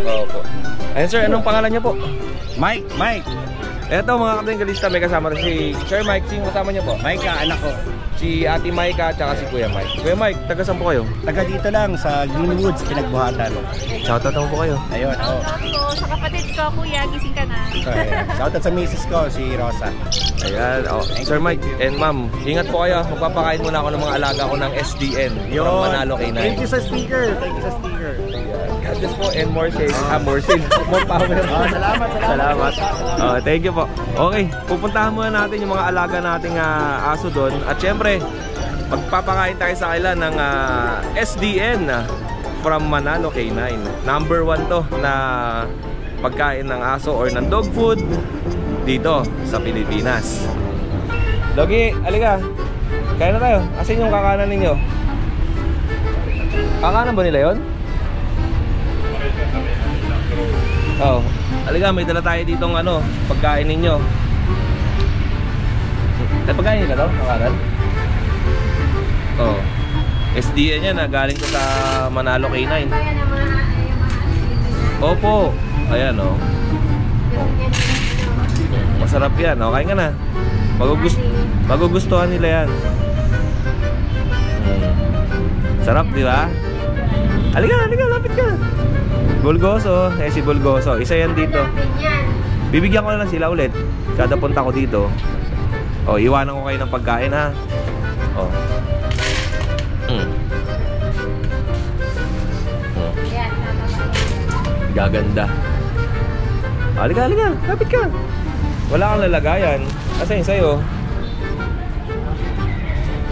Opo. Ayun sir, anong pangalan niyo po? Mike. Eto mga katinggalista, may kasama rin si Sir Mike. Sino kasama niyo po? Mike, anak ko. Si Ate Maika at saka si Kuya Mike. Kuya Mike, taga saan po kayo? Taga dito lang sa Greenwoods, Pinagbuhatan. Shoutout naman po kayo. Ayun, Sa kapatid ko, kuya, gising ka na. Shoutout sa misis ko, si Rosa. Ayan, Sir Mike and Ma'am, ingat po kayo. Magpapakain muna ako ng mga alaga ko ng SDN. From Manalo K9. Thank you sa sticker. God bless po and more sales. More sales. More power. Salamat. Thank you po. Okay, pupuntahan muna natin yung mga alaga nating aso doon. At syempre, magpapakain tayo sa kanila ng SDN from Manalo K9. Number 1 to na pagkain ng aso or ng dog food dito sa Pilipinas. Doggy, alika. Kain na tayo. Asin yung kakanan ninyo? Kakanan ba nila yun? Oh, alika, may dala tayo ditong pagkain ninyo. Pagkain nila to? Kakanan? Oh, SDN yan galing ko sa Manalo K9. Opo. Ayan masarap yan. Kain ka na. Magugustuhan nila yan. Sarap, di ba? Halika, lapit ka. Bulgoso, si Bulgoso. Isa yan dito. Bibigyan ko na lang sila ulit kada punta ko dito. Iwanan ko kayo ng pagkain ha. Gaganda. Halika, lapit ka. Wala kang lalagayan. Kasi yung sa'yo.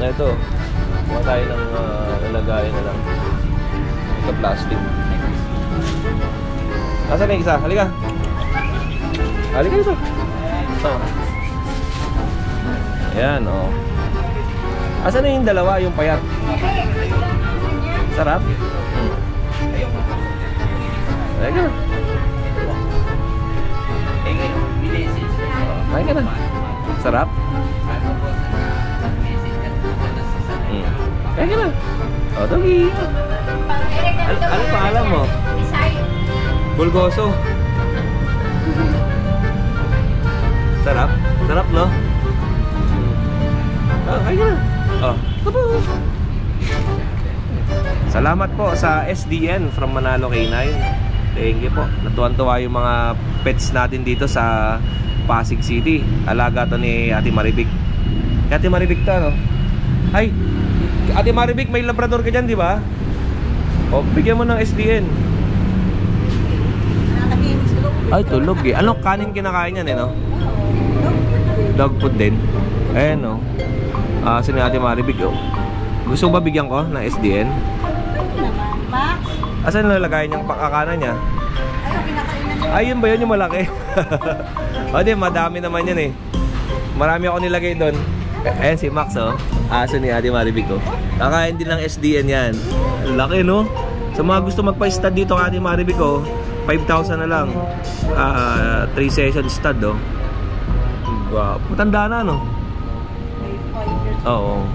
Ito. Kuha tayo ng lalagayan na lang. Ito plastic. Nasaan na yung isa? Halika. Halika ito. Ayan, asan na yung dalawa, yung payat? Sarap? Halika na. Halika na. Sarap? Halika na. Doggy. Ano pangalan mo? Bulgoso. Sarap? Sarap, no? Halika na. Salamat po sa SDN from Manalo K9. Thank you po. Natuwan-tuwa yung mga pets natin dito sa Pasig City. Alaga to ni Ate Maribik. Ate Maribik to, no? Ay, Ate Maribik, may labrador ka dyan, di ba? Bigyan mo ng SDN. Ay, tulog eh. Ano kanin kinakain yan no? Dog food din. Ayan, no? Sino Ate Maribik, Gusto ba bigyan ko ng SDN? Asan nalalagay niyang pakakanan niya? Ayun ba yun yung malaki? Di, madami naman yan eh. Marami ako nilagay doon. Ayan si Max, aso ni Ate Maribik, kakain din ng SDN yan. Laki, no? Sa mga gusto magpa-stud dito kay Ate Maribik, 5,000 na lang. 3 session stud, Wow. Matanda na, no? Oo.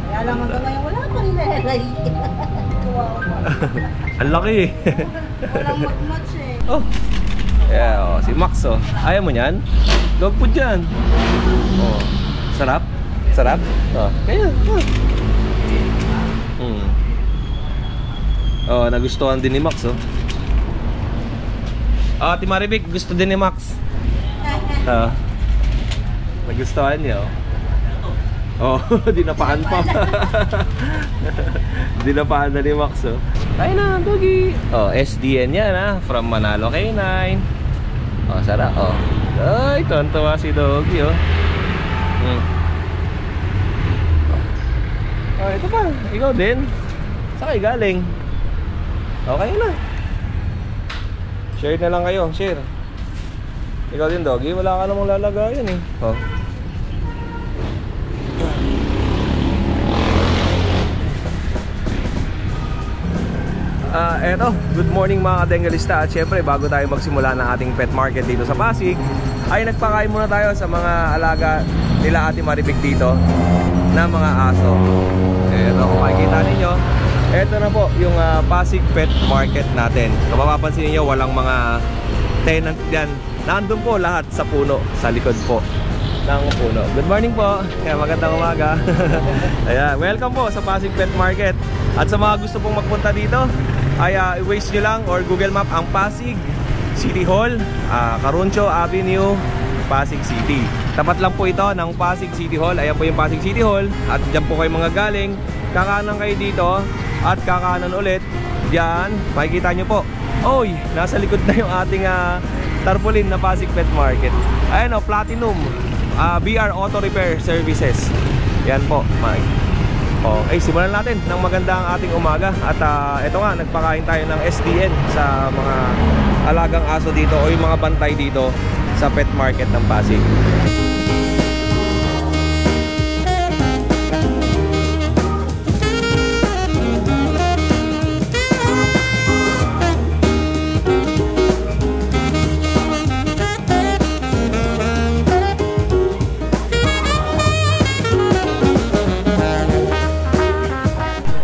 Kaya lang hanggang ngayon wala pa rin nalagay. Ang laki eh. Walang match eh. Yeah, si Max, ayaw mo yan? Dog food yan. Sarap? Sarap? Kaya. Nagustuhan din ni Max, Ate Maribik, gusto din ni Max. Nagustuhan niya, dinapaan pa. Dinapaan na ni Max, Ay na, doggy. SDN yan, from Manalo K9. Sarap, Ay, tontuwa si doggy, ito pa, ikaw din. Saan kayo galing? Okay na. Share na lang kayo, share. Ikaw din, doggy, wala ka namang lalagayan eh. Eto, good morning mga katengalista. At syempre, bago tayo magsimula ng ating pet market dito sa Pasig, ay nagpakain muna tayo sa mga alaga nila Ate Maribik dito na mga aso. Eto, kung makikita ninyo, Ito na po yung Pasig Pet Market natin. Kung mapapansin niyo, walang mga tenant dyan. Nandun po lahat sa puno, sa likod po ng puno. Good morning po. Kaya magandang umaga. Ayan, welcome po sa Pasig Pet Market. At sa mga gusto pong magpunta dito, ay i-waste nyo lang or Google Map ang Pasig City Hall, Caruncho Avenue, Pasig City. Tapat lang po ito ng Pasig City Hall. Ayan po yung Pasig City Hall. At dyan po kayo mga galing. Kakanan kayo dito at kakanan ulit. Diyan, makikita nyo po. Oy, nasa likod na yung ating tarpaulin na Pasig Pet Market. Ayan o, Platinum BR Auto Repair Services. Yan po, Mike. Okay, simulan natin ng magandang ating umaga. At ito nga, nagpakain tayo ng SDN sa mga alagang aso dito o yung mga bantay dito sa pet market ng Pasig.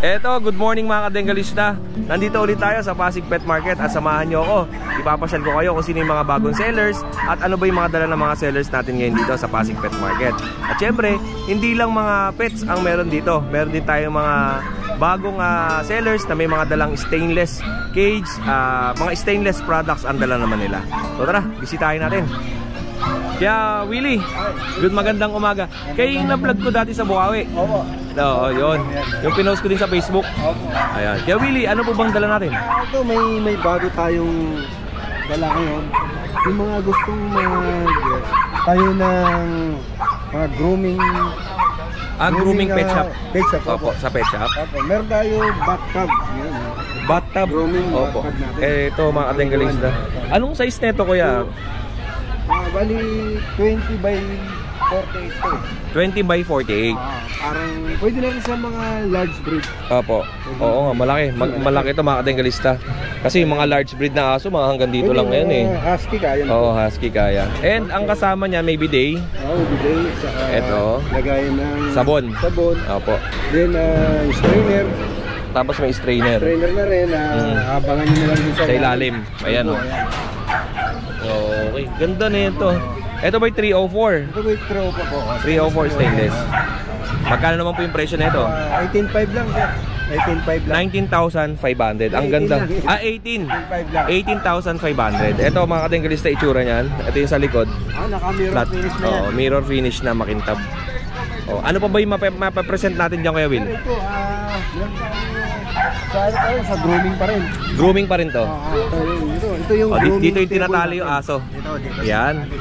Eto, good morning mga kadenggalista. Nandito ulit tayo sa Pasig Pet Market at samahan nyo ako. Ipapasyal ko kayo kung sino yung mga bagong sellers at ano ba yung mga dala ng mga sellers natin ngayon dito sa Pasig Pet Market. At syempre, hindi lang mga pets ang meron dito. Meron din tayong mga bagong sellers na may mga dalang stainless cage, mga stainless products ang dala naman nila. So tara, bisitahin natin. Kaya Willie, good magandang umaga. Kayo yung na-vlog ko dati sa Bukawi. Opo. Oo, yun. Yung pinost ko din sa Facebook. Opo. Ayan. Kaya Willie, ano po bang dala natin? Ito, may bago tayong dala ngayon. Yung mga gustong tayo ng mga grooming. Grooming pet shop. Pet shop, Opo, sa pet shop. Opo. Meron tayo bathtub. Yan. Bathtub. Grooming Opo. bathtub natin. Ito mga kadenggalista. Anong size nito kuya? Bali 20 by 48 to. 20 by 48. Parang pwede na rin sa mga large breed. Opo. Oo nga, malaki. Malaki ito mga kadenggalista. Kasi yung mga large breed na aso, mga hanggang dito lang ngayon eh. Husky kaya. Oo, husky kaya. And ang kasama niya may bidet. Oo, bidet. Saka ito. lagayan ng Sabon. Sabon. Opo. Then strainer. Tapos may strainer. Strainer na rin. Abangan nyo na lang din Sa ilalim. Ayan o. Okay, ganda na ito. Ito ba yung 304? Ito ba yung 304 po? 304 stainless. Magkano naman po yung presyo na ito? 18.5 lang sir. 18.5 lang. 19,500. Ang ganda. 18. 18,500. Ito mga kadenggalista itsura niyan. Ito yung sa likod. Naka-mirror finish na yan. Mirror finish na makintab. Ano pa ba yung mapapresent natin dyan Kuya Will? Ito, sa grooming pa rin. Grooming pa rin to? Ito yung grooming. Dito yung tinatali yung aso. Dito. Yan.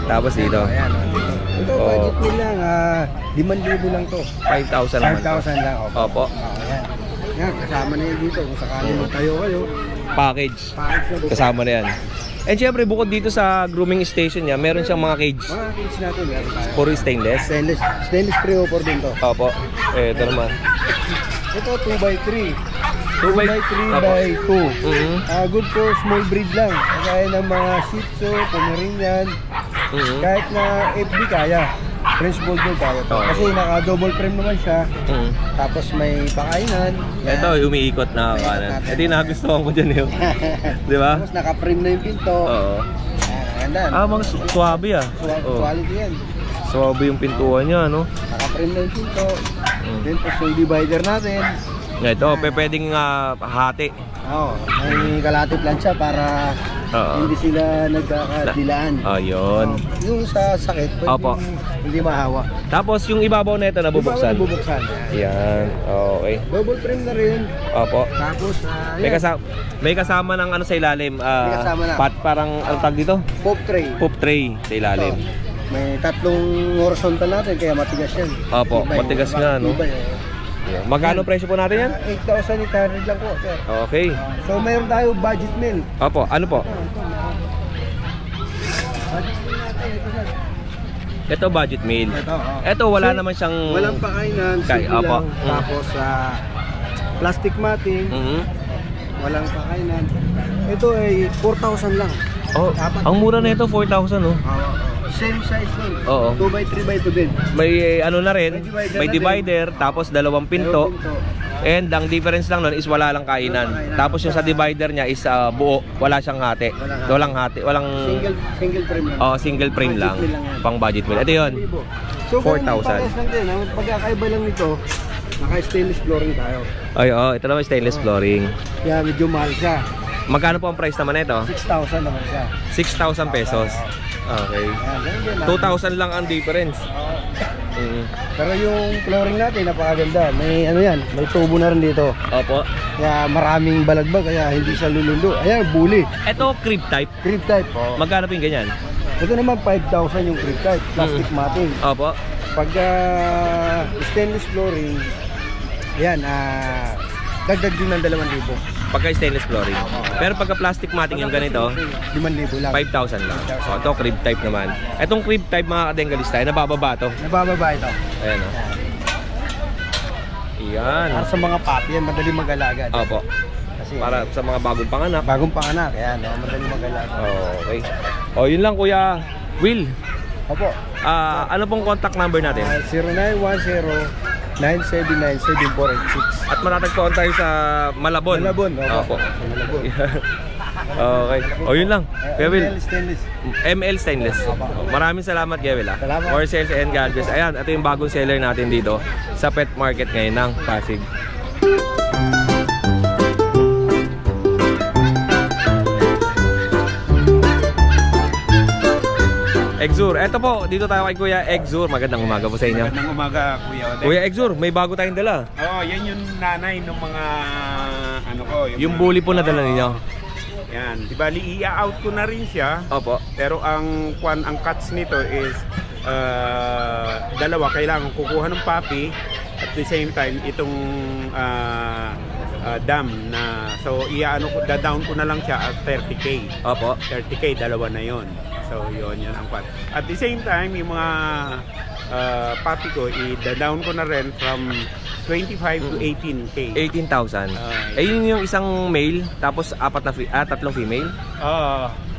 Tapos dito. Ito, budget nila lang. 5,000 lang to. 5,000 naman to. 5,000 lang. Opo. Yan, kasama na yun dito. Kung sakali magtayo kayo. Package. Package na. Kasama na yan. And syempre bukod dito sa grooming station niya, meron siyang mga cage. Mga cage natin. Puro stainless. Stainless 304 din to. Opo. Ito naman. Ito 2x3. 2x3 by 2. Good for small breed lang. Kaya ng mga Shih Tzu, Pomeranian. Kahit na FB kaya. French Bulldog kaya to. Kasi naka-double frame naman siya. Tapos may pakainan. Ito, umiikot na kanan. Ito yung nagustuhan ko dyan yun. Di ba? Tapos naka-frame na yung pinto. Oo. Ganda. Mga suwabe ah. Quality yan. Suwabe yung pintuan niya, no? Naka-frame na yung pinto. Then tapos yung divider natin. Ito, pwedeng hati. Oo. May kalati plancha para hindi sila nagkakadilaan. Ayun. Yung sa sakit, pwedeng hindi mahawa. Tapos yung ibabaw na ito nabubuksan. Nabubuksan. Yan. Okay. Double frame na rin. Opo. Tapos, may kasama ng ano sa ilalim. May kasama na. Parang ano tag dito? Pop tray. Pop tray sa ilalim. May tatlong horizontal natin kaya matigas yan. Opo, matigas nga, no? Magkano presyo po natin yan? 8,800 lang po, sir. Okay. So mayroon tayo budget meal. Opo, ano po? Budget meal natin, ito sir. Ito budget meal. Ito wala naman siyang... Walang pakainan, simple lang. Tapos plastic matting. Walang pakainan. Ito ay 4,000 lang. Oh, ang mura na ito, 4,000 no? Same size din. Oo. 2x3 by 2 din. May ano na rin, may divider, tapos dalawang pinto. And ang difference lang nun is wala lang kainan. Tapos yung sa divider niya is buo, wala siyang hati. Walang hati, walang Single frame lang. oh, single frame lang. Pang budget meal. Ito 'yon. So, 4,000. lang din. Ang pagkakaiba lang nito, naka-stainless flooring tayo. Ay, oh, ito naman stainless flooring. Kaya medyo mahal siya. Magkano po ang price naman nito? 6,000 naman siya. 6,000 pesos. Okay. Yan, ganun din lang. 2,000 lang ang difference. Pero yung flooring natin, napakaganda. May ano yan, may tubo na rin dito. Opo. Kaya maraming balagbag, kaya hindi siya lulundo. Ayan, bully. Ito crib type. Crib type. Magkano po yung ganyan? Ito naman 5,000 yung crib type. Plastic matting. Opo. Pag stainless flooring, ayan, dagdag din ng 2,000. Pagka stainless flooring. Pero pagka plastic matting yung ganito, 5,000 lang. 5,000 lang. So, ito crib type naman. Itong crib type mga kadengalista, nabababa to. Nabababa ito. Ayan o. Iyan. Para sa mga papi yan, madali mag-alaga. Opo. Kasi Para sa mga bagong panganak. bagong panganak, ayan, madali mag-alaga. Okay. O, yun lang Kuya Will. Opo. Ano pong contact number natin? 0910-979-7486. At matatagpuan tayo sa Malabon. Malabon, opo. Opo. Sa Malabon. Okay. O, yun lang. Kuya Will. ML Stainless. ML Stainless. Maraming salamat Kuya Will. Salamat. For sales and gadgets. Ayan, ito yung bagong seller natin dito sa pet market ngayon ng Pasig. Exur, eto po, dito tayo kay Kuya Exur. Magandang umaga po sa inyo. Magandang umaga, Kuya Odek. Kuya Exur, may bago tayong dala. Oo, yan yung nanay ng mga ano ko. Yung bully po na dala ninyo. Yan, di bali i-out ko na rin siya. Opo. Pero ang cuts nito is dalawa, kailangan kukuha ng puppy at the same time itong dam na so da-down ko na lang siya at 30k. Opo. 30k, dalawa na yon. So yun ang part. At the same time, yung mga puppy ko, i-down ko na rin from 25 to 18k. 18,000. Yun yung isang male, tapos tatlong female.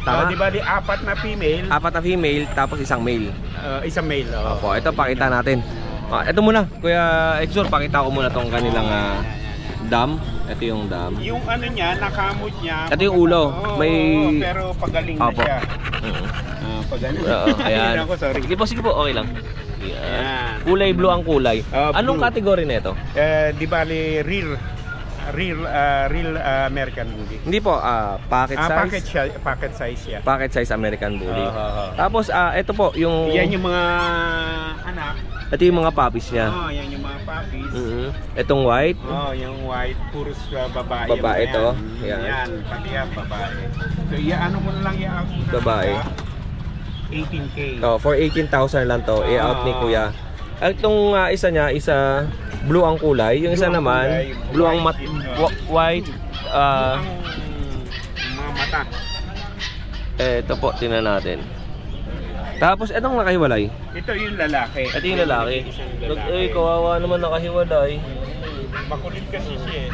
Tama? Di ba di apat na female? Apat na female, tapos isang male. Isang male. Opo, ito pakita natin. Ito muna, Kuya Exor, pakita ko muna tong kanilang dam. Ito yung dam. Yung ano niya, nakamot niya. Ito yung ulo. May... pero pagaling na Opo. siya. Pagaling. Ayan. Ako, sorry. Sige po, okay lang. Yan. Kulay blue ang kulay. Anong blue. category na ito? Di bali real American Bully. Hindi po, packet size. Packet size siya. Packet size American Bully. Tapos, ito po, yung... Yan yung mga anak. Ito yung mga puppies niya. Yan yung mga puppies. Itong white. Yung white, puros babae. Babae ito. Yan, pati yan, babae. So, ano mo na lang i-out mo na babae. 18k. For 18,000 lang to, i-out ni Kuya. Itong isa niya, blue ang kulay. Yung isa naman, blue ang white. Mga mata. Ito po, tingnan natin. Tapos, itong nakahiwalay. Ito yung lalaki. Ito yung lalaki. Kawawa naman nakahiwalay. Makulit kasi siya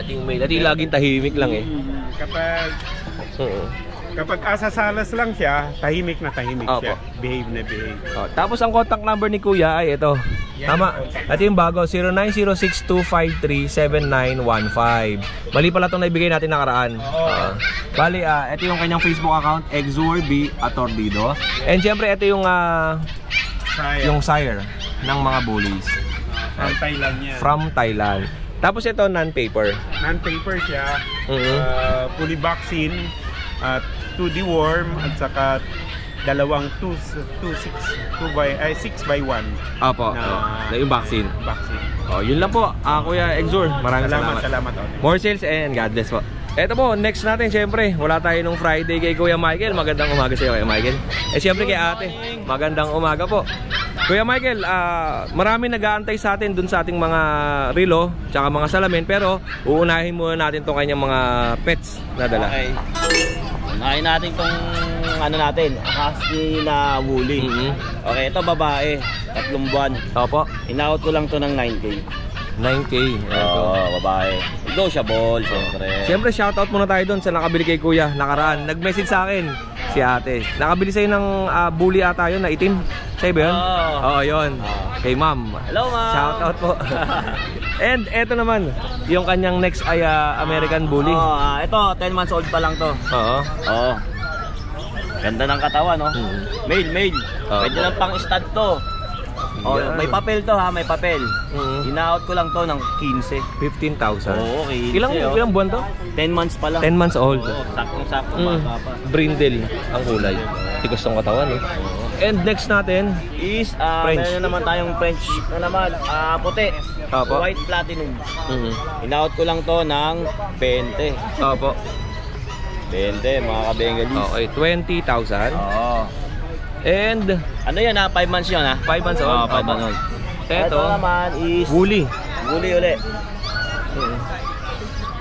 Ito yung male. Ito yung laging tahimik lang eh. Kapag asasalas lang siya, tahimik na tahimik siya. Behave na behave. Tapos ang contact number ni Kuya ay ito. Tama. Ito yung bago, 0906-253-7915. Mali pala itong naibigay natin nakaraan. Bali, ito yung kanyang Facebook account, Exur B. Atordido. And syempre, ito yung sire ng mga bullies. From Thailand yan. From Thailand. Tapos ito, non-paper. Non-paper siya. Fully vaccine. 2 deworm at saka dalawang 6x1. Opo, na yung vaccine. Yun lang po, Kuya Exur. Maraming salamat. Salamat. More sales and God bless po. Ito po, next natin, syempre, wala tayo nung Friday kay Kuya Michael. Magandang umaga sa iyo, Kuya Michael. Syempre kay ate, magandang umaga po. Kuya Michael, marami nag-aantay sa atin dun sa ating mga relo, tsaka mga salamin, pero uunahin muna natin itong kanyang mga pets na dala. Okay. Unahin natin itong husky na woolly. Okay, ito babae, 3 buwan. Opo. In-out ko lang to ng 9K. 9K. Babae. Negotiable, syempre. Siyempre, shoutout muna tayo doon sa nakabili kay Kuya nakaraan. Nag-message sa akin. Si ate. Nakabili sa'yo ng bully ata yun na itim. Sa'yo ba yun? Oo, yun. Kay ma'am. Hello, ma'am. Shout out po. And eto naman, yung kanyang next ay American Bully. Ito, 10 months old pa lang to. Oo. Oo. Ganda ng katawan, no? Male. Pwede lang pang stud to. Yan. May papel to ha, may papel. Ina-out ko lang to ng 15. 15,000. Oo, okay. Ilang buwan to? 10 months pa lang. 10 months old. Oo, saktong-sakto bata pa. Brindle ang kulay. Tigas ng katawan, eh. And next natin Is, French. meron naman tayong French na naman, puti. Apo. White platinum. Ina-out ko lang to ng 20. Opo. 20, mga kabengalis. Okay, 20,000. Oo. And Ano yan ha? 5 months yun ha? 5 months old. 5 months old. Ito, Ito naman is Bully. Bully uli.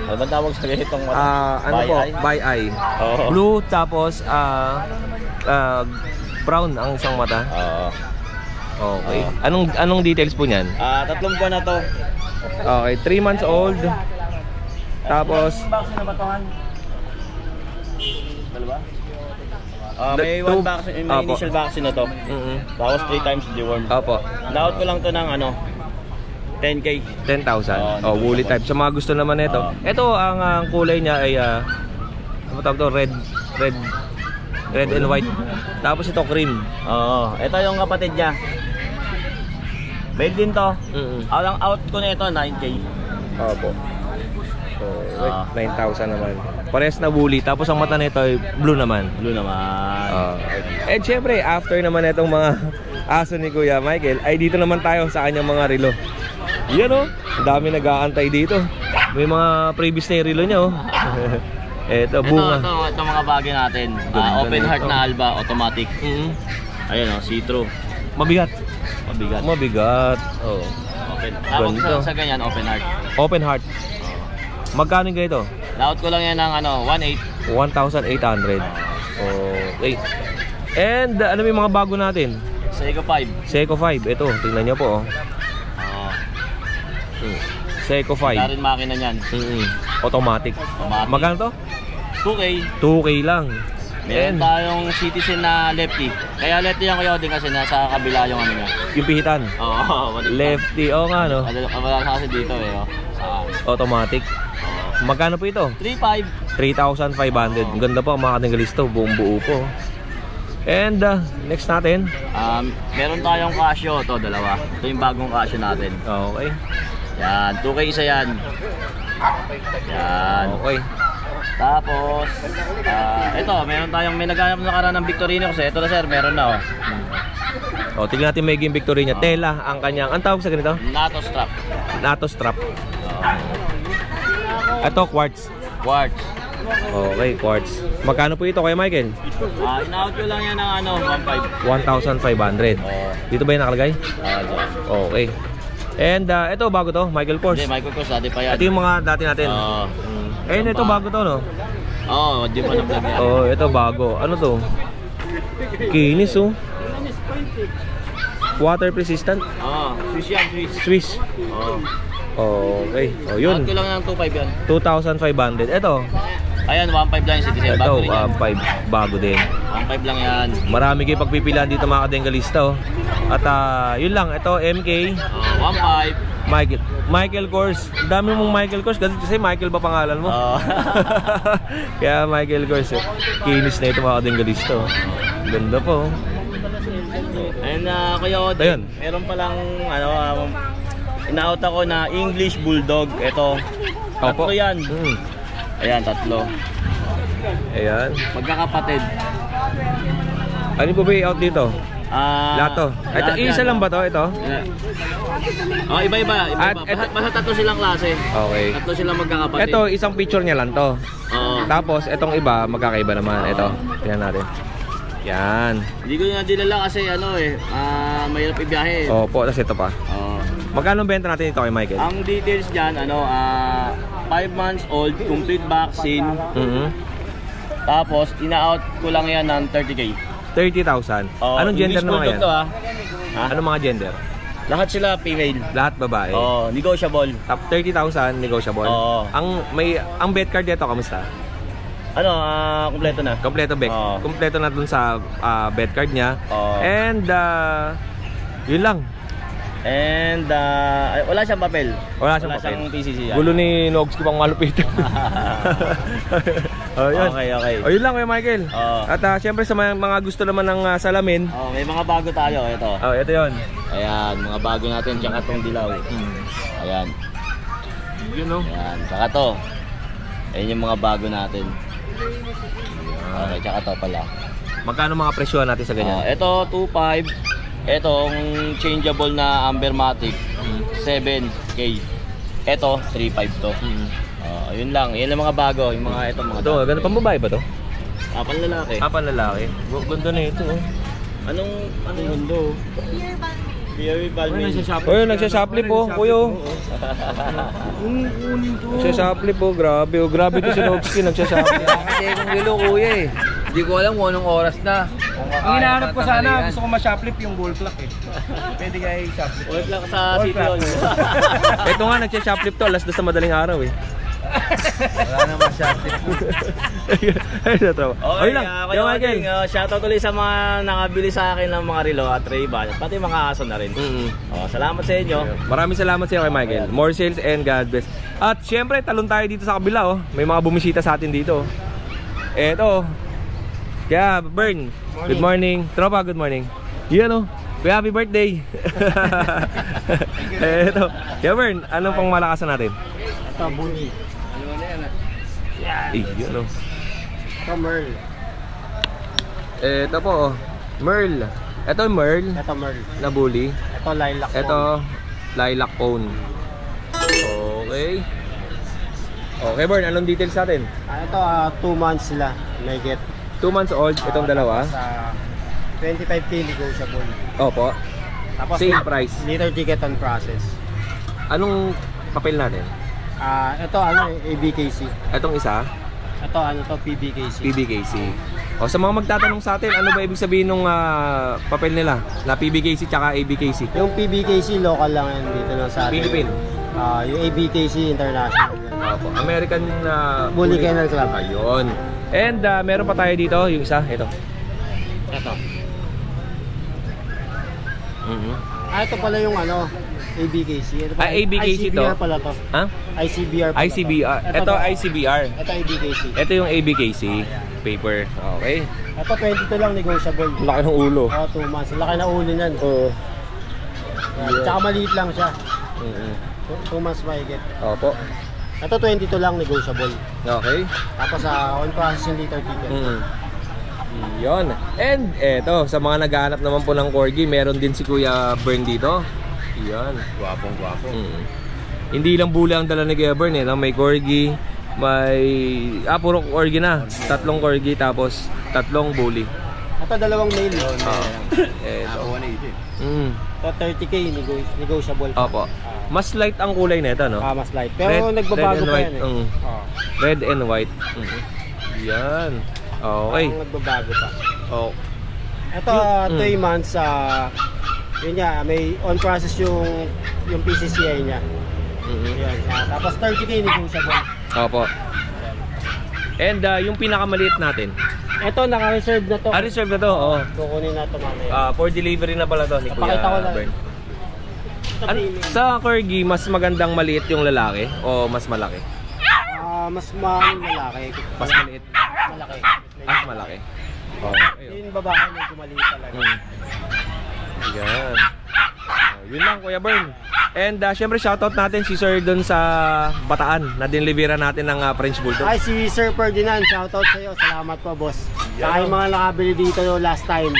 Ano ba tawag sa ganitong Ano po? By eye. Oo. Blue tapos brown ang isang mata. Oo. Okay. Anong details po niyan? 3 buwan na to. Okay, 3 months old. Tapos Vaccine na ba to, Han? Dalawa? May Two. 1 vaccine, may Apo. initial vaccine na to. Tapos 3 times deworm. Opo. Na-out ko lang to ng 10K. 10,000. Oh, woolly type. Sa mga gusto naman nito. Ito ang kulay niya ay ano tawag to? Red and white. Tapos ito cream. Oo. Ito yung kapatid niya. Made din to. Ang out ko na ito 9K. Opo. So, wait, 9,000 naman. Pares na woolly. Tapos ang mata nito ay blue naman. Blue naman. And syempre, after naman itong mga aso ni Kuya Michael, ay dito naman tayo sa kanyang mga relo. Yan o, ang dami nag-aantay dito. May mga previous na yung relo niya o. Ito, bunga. Ito mga bagay natin. Open heart na Alba, automatic. Ayun o, see-through. Mabigat. Mabigat. Oh. Open. Tapos Ganito. sa ganyan, open heart. Open heart. Magkano kayo ito? Na-out ko lang yan ng 1.8. 1,800. Okay. And ano yung mga bago natin? Seiko 5. Seiko 5. Ito, tingnan nyo po. Seiko 5. Wala rin makina niyan. Automatic. Magkano to? 2K. 2K lang. Meron tayong Citizen na lefty. Kaya lefty yung kuya din kasi nasa kabila yung ano niya. Yung pihitan. Oo. Lefty. Oo nga no. Wala kasi dito eh. Automatic. Magkano po ito? 3.5. 3,500. Ang ganda po ang mga katinggalisto. Buong buo po. And next natin. Meron tayong Casio. Ito, dalawa. Ito yung bagong Casio natin. Okay. Yan. 2K isa yan. Yan. Okay. Tapos, ito, meron tayong may naghanap na karaan ng Victorino kasi ito na sir, meron na O, tignan natin may game victory niya. Tela ang kanyang, ang tawag sa ganito? NATO strap. NATO strap. Ito, quartz. Quartz. Okay, quartz. Magkano po ito kay Michael? In-out ko lang yan ng 1.5. 1,500. Dito ba yung nakalagay? Okay. And ito, bago to, Michael Kors. Hindi, Michael Kors, dati pa yan. Ito yung mga dati natin. And ito bago to, no? Oo, di pa na-vlog yan. Oh, ito bago. Ano to? Kinis, oh. Water resistant. Swiss yan, Swiss. Swiss. Okay. Oh, yun. In-out ko lang ng 2.5 yan. 2,500. Ito. Ayan, 1.5 lang yung Citizen. Ito, Bago rin yan. 5. Bago din. 1.5 lang yan. Marami kayo pagpipilian dito mga kadenggalista, oh. At yun lang. Ito, MK. 1.5. Michael Kors. Dami mong Michael Kors kasi Michael ba pangalan mo? Kaya Michael Kors. Kinis na ito mga kadenggalista, oh. Ganda po. And Kuya Ode, Ayun. meron palang in-out ako na English Bulldog. Ito. Tatlo yan. Ayan, tatlo. Ayan. Magkakapatid. Ano po ba i-out dito? Lahat to. Ito, isa lang ba to? Ito? Iba-iba. At Basta tatlo silang klase. Okay. Tatlo silang magkakapatid. Ito, isang picture niya lang to. Tapos, itong iba, magkakaiba naman. Ito, tingnan natin. Yan. Hindi ko na dinala kasi mahirap ibiyahe. Opo, tapos ito pa. Magkano benta natin ito kay Michael? Ang details dyan, 5 months old, complete vaccine. Tapos, ina-out ko lang yan ng 30K. 30,000. Anong gender naman yan? Anong mga gender? Lahat sila female. Lahat babae. Negotiable. Top 30,000 negotiable. Ang bet card dito kamusta? Ano, kompleto na. Kompleto Beck. Kompleto na dun sa bet card niya. And yun lang. And wala siyang papel. Wala siyang PCC. Gulo ni Nogski pang malupit. Yun. Okay. Yun lang Kuya Michael. At syempre sa mga gusto naman ng salamin. May mga bago tayo. Ito. Ito yun. Ayan, mga bago natin. Tsaka itong dilaw. Ayan. Yun o. Ayan, tsaka to. Ayan yung mga bago natin. Okay, tsaka to pala. Magkano mga presyo natin sa ganyan? Ito 2.5. Etong changeable na Ambermatic 7K. Ito 3.5 to. Yun lang. Yan ang mga bago, yung mga mga. Ito, ganun pang babae ba to? Panlalaki. Panlalaki. Ganda na ito. Anong mundo? Beer Balmain. Nagsashoplift po, kuya. Nagsashoplift po, grabe. Grabe to si Nogski, nagsashoplift. Kasi kung lilo kuya eh. Hindi ko alam kung anong oras na. Ang hinahanap ko sana, gusto ko ma-shoplift yung wall clock eh. Pwede kaya i-shoplift. Wall clock sa City Hall. Ito nga, nagsashoplift to, alas 2 sa madaling araw eh. Wala naman shoplift. Okay lang, Michael. Shoutout ulit sa mga nakabili sa akin ng mga relo at Ray-Ban, pati mga aso na rin. Salamat sa inyo. Maraming salamat sa iyo kay Michael. More sales and God bless. At syempre, talon tayo dito sa kabila. May mga bumisita sa atin dito. Eto. Kaya, Bern, good morning. Tropa, good morning. Yan Kuya, happy birthday. Eto. Kaya, Bern, anong pang malakasan natin? Ito, Bully. Ano na yan? Yan Ito, Merl. Ito po, Merl. Ito Merl. Ito, Merl. Na Bully. Ito, Lilac. Ito, Lilac Phone. Okay. Okay, Bern, anong details natin? Ito, 2 months sila. May get. 2 months old, itong dalawa. Sa 25K negotiable. Opo. Tapos same price. Later ticket on process. Anong papel natin? Ito ABKC. Itong isa? Ito PBKC. PBKC. Sa mga magtatanong sa atin, ano ba ibig sabihin ng papel nila? Na PBKC tsaka ABKC? Yung PBKC local lang yan dito lang sa atin. Philippine. Yung ABKC international. Opo. American Bully Kennel Club. Ayun. And meron pa tayo dito, yung isa, ito. Ito. Ito pala yung ABKC. ABKC to? ICBR pala to. Ha? ICBR pala ICBR. Ito ICBR. Ito ABKC. Ito yung ABKC paper. Okay. Ito 22 lang negotiable. Laki ng ulo. 2 months. Laki ng ulo niyan. Tsaka maliit lang siya. 2 months mahigit. Opo. Ito 22 lang negotiable. Okay. Tapos on process yung liter ticket. Yun. And eto, sa mga naghahanap naman po ng corgi, meron din si Kuya Bern dito. Yan. Gwapong. Hindi lang Bully ang dala ni Kuya Bern may corgi, may puro corgi na. 3 corgi tapos 3 Bully. Ito 2 male. Eto. Ito 30K negotiable. Opo. Mas light ang kulay nito, no? Mas light. Pero nagbabago pa yan eh. Red and white. Yan. Okay. Nagbabago pa. Ito 3 months yun nga, may on process yung PCCI niya. Yan. Tapos 30K negotiable. Opo. And yung pinakamaliit natin. Ito naka-reserve na to. Reserve na to, oo. Kukunin na to mamaya. For delivery na pala to ni Kuya Pakita ko lang. Bern. Sa corgi, mas magandang maliit yung lalaki o mas malaki? Mas malaki. Mas maliit? Malaki. Mas malaki. Yung babae medyo maliit talaga. Yan. Yun lang Kuya Bern. And syempre shoutout natin si Sir doon sa Bataan na dinlibera natin ng French Bulldog. Ay, si Sir Ferdinand, shoutout sa iyo. Salamat po, boss. Sa mga nakabili dito last time.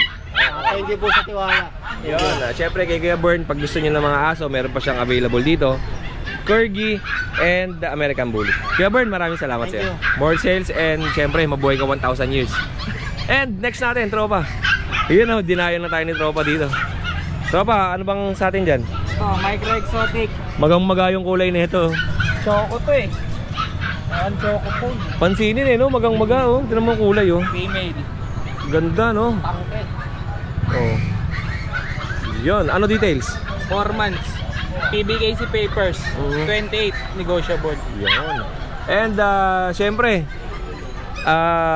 Thank you po sa tiwala. Yun. Syempre kay Kuya Bern, pag gusto niyo ng mga aso, meron pa siyang available dito. Corgi and American Bully. Kuya Bern, maraming salamat sa iyo. More sales and syempre mabuhay ka 1,000 years. And next natin, tropa. Yun dinayo na tayo ni tropa dito. Tropa, ano bang sa atin dyan? Micro Exotic. Magang-maga yung kulay nito. Choco to eh. Ayan, choco po. Pansinin no? Magang-maga Tignan mo ang kulay Female. Ganda no? Tangke. Yun, ano details? 4 months. PBKC papers. 28 negotiable. Yun. And syempre,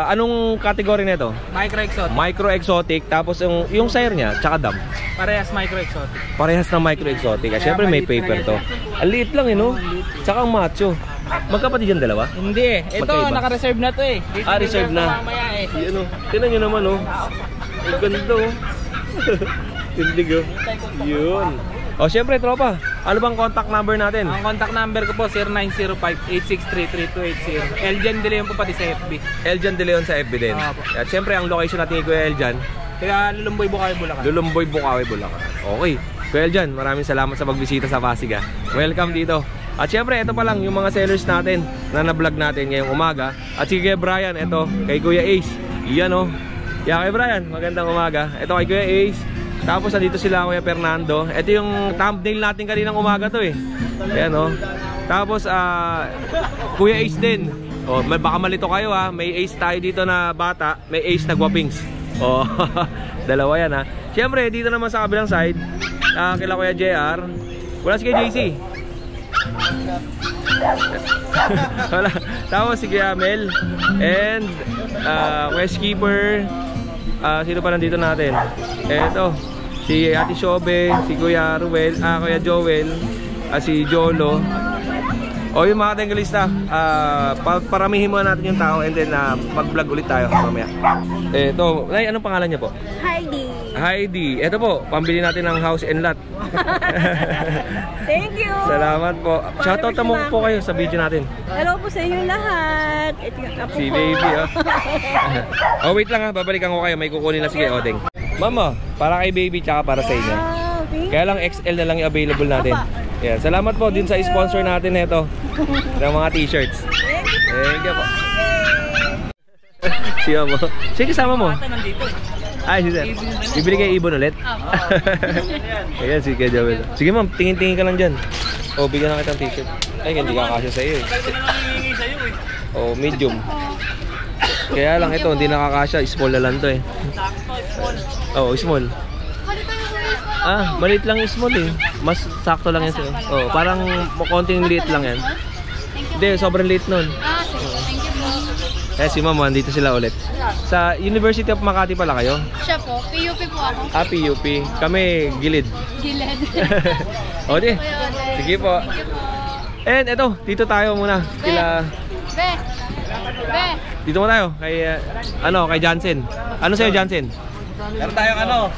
Anong category nito? Micro-exotic. Micro-exotic, tapos yung sire niya, tsaka dam. Parehas micro-exotic. Parehas na micro-exotic. Siyempre may paper to. Ang liit lang no? Tsaka ang macho. Magkapatid yung dalawa? Hindi eh. Ito, Magkaiba? naka-reserve na to eh. Reserve na. Mamaya eh. Yan tingnan nyo naman ang ganda tindig yun. Siyempre tropa, ano bang contact number natin? Ang contact number ko po 0905-863-3280. Eljan De Leon po pati sa FB. Eljan De Leon sa FB din. At siyempre ang location natin ni Kuya Eljan, Kaya Lulumboy, Bukawi, Bulacan. Lulumboy, Bukawi, Bulacan. Okay. Kuya Eljan, maraming salamat sa pagbisita sa Pasig. Welcome dito. At siyempre, ito pa lang yung mga sellers natin na na-vlog natin ngayong umaga. At si Kuya Brian, ito kay Kuya Ace. Yan kay Brian, magandang umaga. Ito kay Kuya Ace. Tapos nandito sila Kuya Fernando. Ito yung thumbnail natin kaninang umaga to eh. Ayan Tapos Kuya Ace din. Baka malito kayo may Ace tayo dito na bata, may Ace na guwapings. Dalawa yan Siyempre dito naman sa kabilang side, kila Kuya JR. Wala si Kuya JC. Wala. Tapos si Kuya Mel and Kuya Skipper. Sino pa nandito natin? Eto, si Ate Shobe, si Kuya Ruel, Kuya Joel, si Jolo. Yung mga tenggalista, paramihin muna natin yung tao and then mag-vlog ulit tayo mamaya. Eto, Nay, anong pangalan niya po? Heidi. Heidi. Eto po, pambili natin ng house and lot. Thank you. Salamat po. Shoutout mo po kayo sa video natin. Hello po sa inyo lahat. Ito yung apo Si ko. baby wait lang babalikan ko kayo. May kukunin na si Kuya Odeng. Mama, para kay baby tsaka para sa inyo. Kaya lang XL na lang yung available natin. Yeah, salamat po din sa sponsor natin nito ng mga t-shirts. Thank you po. Siya mo. Sige, kasama mo. Ay, sige. Bibili kayo ibon ulit? Ayan, sige, Joel. Sige ma'am, tingin-tingin ka lang dyan. Bigyan na kitang t-shirt. Ay, hindi kakasya sa'yo eh. Medium. Kaya lang ito, hindi nakakasya. Small na lang to eh. Small. Maliit lang yung small eh. Mas sakto lang yan sa'yo. Parang konting liit lang yan. Hindi, sobrang liit nun. Si ma'am, dito sila ulit. Sa University of Makati pala kayo? Siya po. PUP po ako. PUP. Kami, Gilid. Gilid. Di. Sige po. And eto, dito tayo muna. Be. Dito mo tayo. Kay Jansen. Ano sa'yo, Jansen? Meron tayong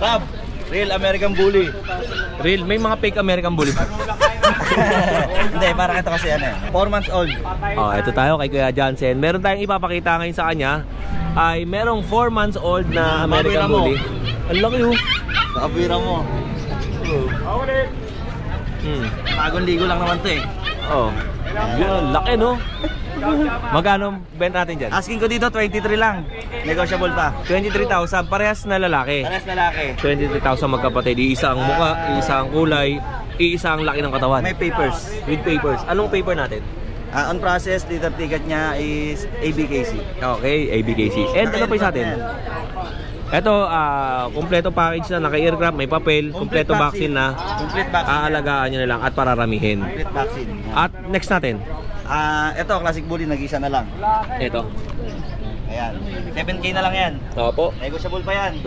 Rob, Real American Bully. Real? May mga fake American Bully. Hindi, parang ito kasi 4 months old. Ito tayo kay Kuya Jansen. Meron tayong ipapakita ngayon sa kanya. Ay merong 4 months old na American Bully. Ang laki Nakabira mo. Bagong ligo lang naman to eh. Yan, laki Magkano benta natin dyan? Asking ko dito 23 lang. Negotiable pa. 23,000. Parehas na lalaki. 23,000 magkapatid. Iisa ang muka, iisa ang kulay, iisa ang laki ng katawan. May papers. With papers. Anong paper natin? On process, dito ticket niya is ABKC. Okay, ABKC. And ano pa sa atin? Ito, kompleto package na, naka-aircraft, may papel, kompleto vaccine na. Complete vaccine. Aalagaan nyo na lang at pararamihin. Complete vaccine. At next natin? Ito, Classic Bully, nag-isa na lang. Ito. Ayan. 7K na lang yan. Opo. Negotiable pa yan.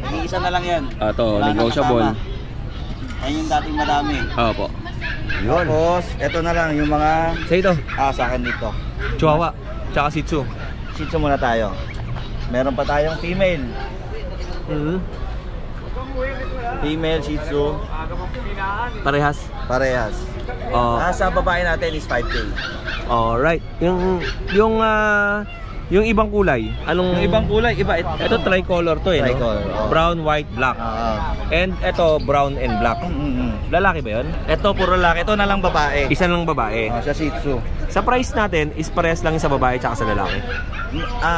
Nag-iisa na lang yan. Ito, negotiable. Ayan yung dating madami. Opo. Tapos, ito na lang yung mga... Sa ito? Sa akin dito. Chihuahua, tsaka Shih Tzu. Shih Tzu muna tayo. Meron pa tayong female. Female Shih Tzu. Parehas? Parehas. Sa babae natin is 5K. Alright. Yung ibang kulay, anong... Yung ibang kulay, iba. Ito tricolor to eh, Tricolor, no? Brown, white, black. And ito brown and black. Lalaki ba yun? Ito puro lalaki. Ito na lang babae. Isa lang babae. Sa Shih Tzu. Sa price natin is parehas lang sa babae tsaka sa lalaki.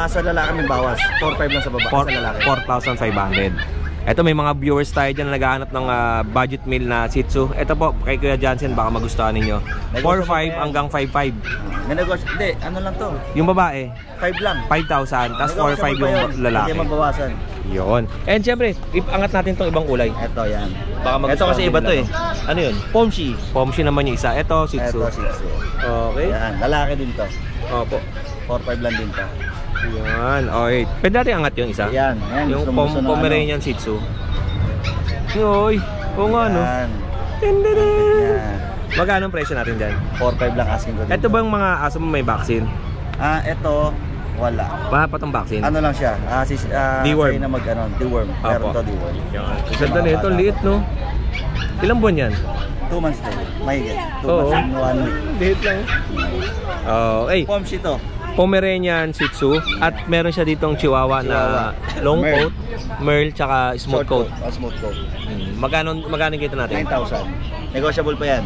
Sa lalaki may bawas. 4,500 lang sa babae. Sa lalaki. 4,500. Ito, may mga viewers tayo dyan na naghahanap ng budget meal na Shih Tzu. Ito po, kay Kuya Jansen, baka magustuhan ninyo. 4,500 hanggang 5,500. Hindi, ano lang to? Yung babae, 5 lang. 5,000, tapos 4,500 yung lalaki. Hindi mabawasan. Yun. And syempre, angat natin tong ibang kulay. Ito, yan. Baka Ito kasi iba to eh. Ano yun? Pomshi. Pomshi naman yung isa. Ito, Shih Tzu. Ito, Shih Tzu. Okay. Yan, lalaki din to. Opo. 4-5 lang din to. Yan, okay. Pwede natin angat yung isa? Yan, Yung gusto ng Pomeranian Shih Tzu. Uy, oo nga no. Yan. Yan. Magkano ang presyo natin dyan? 4-5 lang asking ko din. Ito ba yung mga aso mo may vaccine? Ito, wala. Patong vaccine? Ano lang siya? Deworm. Say na deworm. Meron to deworm. Ganda na ito, liit no? Ilang buwan yan? 2 months din. Mahigit. 2 Oo. months and 1 week. Liit lang. Okay. Pomshi to. Pomeranian Shih Tzu at meron siya ditong Chihuahua na long coat, Merle, tsaka smooth coat. Smooth coat. Magkano kita natin? 9,000. Negotiable pa yan.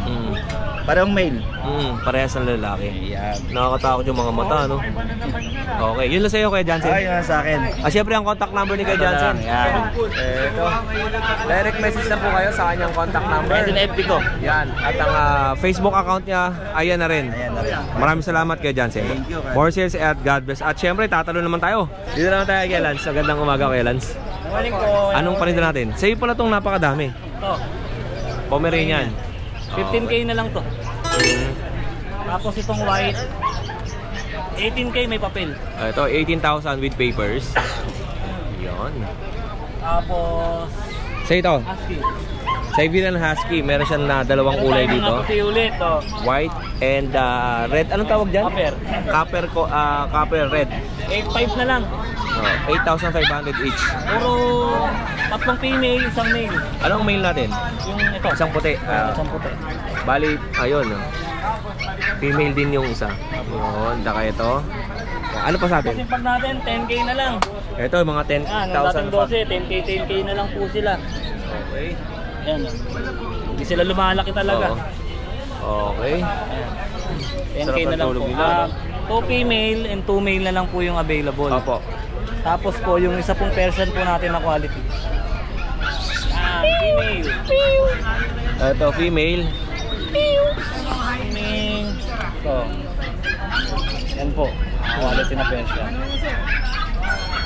Parang male. Parehas ng lalaki. Yan. Nakakatakot yung mga mata, no? Okay, yun lang sa'yo, Kuya Jansen. Ay, yun sa akin. Siyempre ang contact number ni Kuya Jansen. Yan. Ito. Direct message na po kayo sa kanyang contact number. Ito na FB ko. Yan. At ang Facebook account niya, ayan na rin. Maraming salamat Kuya Jansen. More sales at God bless. At siyempre, tatalo naman tayo. Dito naman tayo kay Lance. Magandang umaga Kuya Lance. Morning po. Anong paninda natin? Sa'yo pala itong napakadami. Ito. Pomeranian. 15K na lang to. Tapos itong white, 18K may papel. Ito, 18,000 with papers. Yun. Tapos Sa ito, husky. Siberian Husky. Meron siyang na dalawang kulay Meron dito. tayong puti ulit. Oh. White and red. Anong tawag dyan? Copper. Copper red. 8.5 na lang. 8,500 each. Puro tatlong female, isang male. Anong mail natin? Yung ito. Isang puti. Isang puti. Bali, ayun. Female din yung isa. Yun, daka ito. Ano pa sa atin? Kasi pag natin, 10K na lang. Ito, mga 10,000. Ang dating 12, 10K na lang po sila. Okay. Yan. Hindi sila lumalaki talaga. Okay. 10K na lang po. 2 female and 2 male na lang po yung available. Opo. Tapos po yung isa pong Persian po natin na quality. Female. Ito, female. Female. Ito. Yan po. Quality na Persian.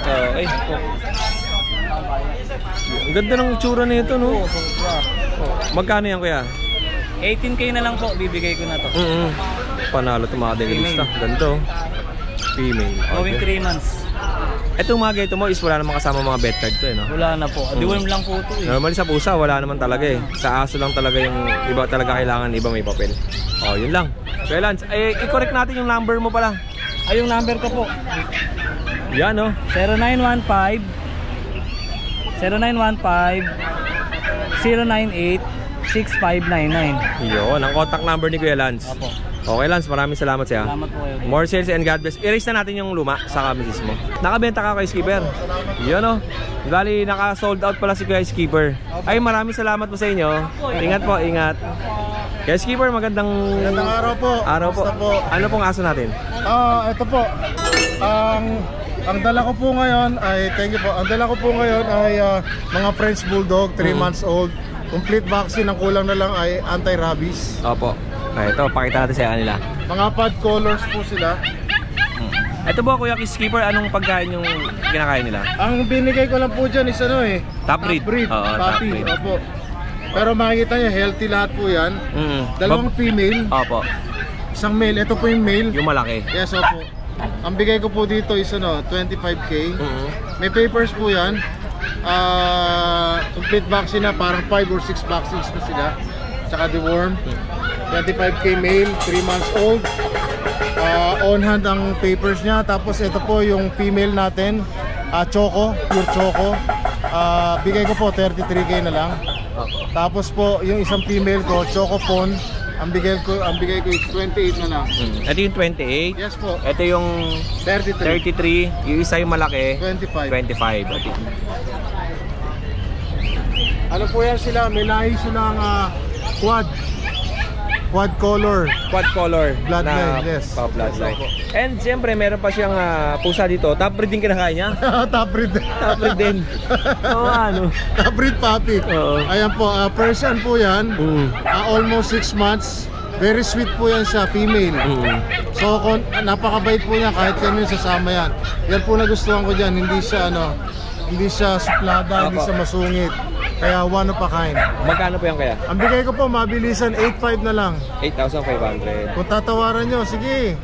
Okay. Ang ganda ng itsura na ito, no? Magkano yan, kuya? 18K na lang po, bibigay ko na to. Panalo ito mga degalista. Ganito. Female. Going 3 months. Itong mga ganito mo is wala namang kasama mga bed card to, eh, no? Wala na po. Deworm lang po ito eh. Normally sa pusa, wala naman talaga eh. Sa aso lang talaga yung iba talaga kailangan, iba may papel. Yun lang. Kaya Lance, i-correct natin yung number mo pala. Ay, yung number ko po. Yan, no? 0915 098 6599. Yun, ang contact number ni Kuya Lance. Opo. Okay Lance, maraming salamat siya. Salamat po kayo. More sales and God bless. Erase na natin yung luma sa kamisis mo. Nakabenta ka kay Skipper. Yun, no? Bali, naka-sold out pala si Kuya Skipper. Ay, maraming salamat po sa inyo. Ingat po, ingat. Kuya Skipper, magandang araw po. Araw po. Ano pong aso natin? Ito po. Ang dala ko po ngayon ay, thank you po. Ang dala ko po ngayon ay mga French Bulldog, 3 months old. Complete vaccine, ang kulang na lang ay anti-rabies. Opo. Ito, pakita natin sa kanila. Mga pad colors po sila. Ito po, Kuya Skipper, anong pagkain yung kinakain nila? Ang binigay ko lang po dyan is Top breed. Puppy. Top breed. Opo. Pero makikita nyo, healthy lahat po yan. Dalawang female. Opo. Isang male. Ito po yung male. Yung malaki. Yes, opo. Ang bigay ko po dito is 25K. May papers po yan. Complete vaccine na, parang 5 or 6 vaccines na sila. Tsaka deworm. 25K male, 3 months old. On hand ang papers niya. Tapos ito po yung female natin, Choco, pure Choco. Bigay ko po 33K na lang. Tapos po yung isang female ko, Choco Phone. Ang bigay ko is 28 na lang. Ito yung 28. Yes po. Ito yung 33. Yung isa yung malaki, 25. Ano po yan sila? May lahi silang quad color. Quad color. Bloodline, yes. Bloodline. And siyempre, meron pa siyang pusa dito. Top breed din kinakain niya. Top breed. Top breed din. Top breed puppy. Ayan po, Persian po yan. Almost 6 months. Very sweet po yan sa female. So, napakabait po niya kahit yan yung sasama yan. Yan po nagustuhan ko dyan. Hindi siya suplada, hindi siya masungit. Kaya one of a kind. Magkano po yan kaya? Ang bigay ko po, mabilisan, 8.5 na lang. 8,500. Kung tatawaran nyo, sige.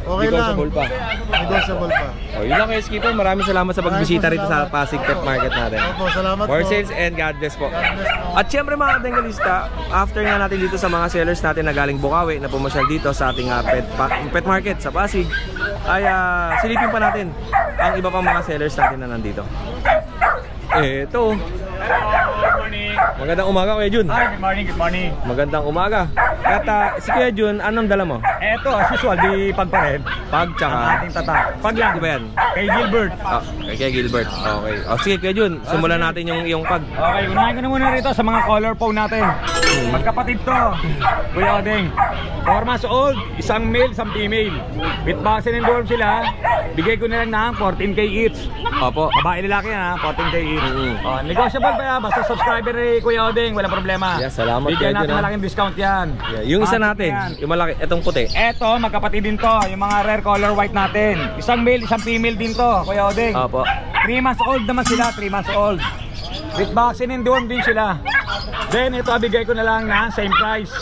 Okay lang. Negotiable pa. Negotiable pa. O, yun lang kay Skipper. Maraming salamat sa pagbisita rito sa Pasig Pet Market natin. Opo, salamat More po. sales and God bless po. At syempre mga Bengalista, after nga natin dito sa mga sellers natin na galing Bukawi na pumasyal dito sa ating pet market sa Pasig, ay silipin pa natin ang iba pang mga sellers natin na nandito. Eto. Magandang umaga, Kuya Jun. Hi, good morning, good morning. Magandang umaga. At si Kuya Jun, anong dala mo? Eto, as usual, di pag pa rin. Pag tsaka? Ang ating tatak. Pag lang. Di ba yan? Kay Gilbert. Kay Gilbert. Okay. Sige, Kuya Jun, simulan natin yung pag. Okay, unahin ko na muna rito sa mga color phone natin. Magkapatid to, Kuya Odeng. 4 months old, isang male, isang female. With vaccine and dorm sila, bigay ko na lang ng 14K each. Opo. Babae lalaki na, 14K each. Negotiable pa yan, basta subscriber ni Kuya Odeng, walang problema. Yes, salamat. Bigyan natin malaking discount yan. Yung isa natin, yung malaki, itong puti. Eto, magkapatid din to, yung mga rare color white natin. Isang male, isang female din to, Kuya Odeng. Opo. 3 months old naman sila, 3 months old. With vaccine and dorm din sila. Then ito, bigay ko na lang na same price.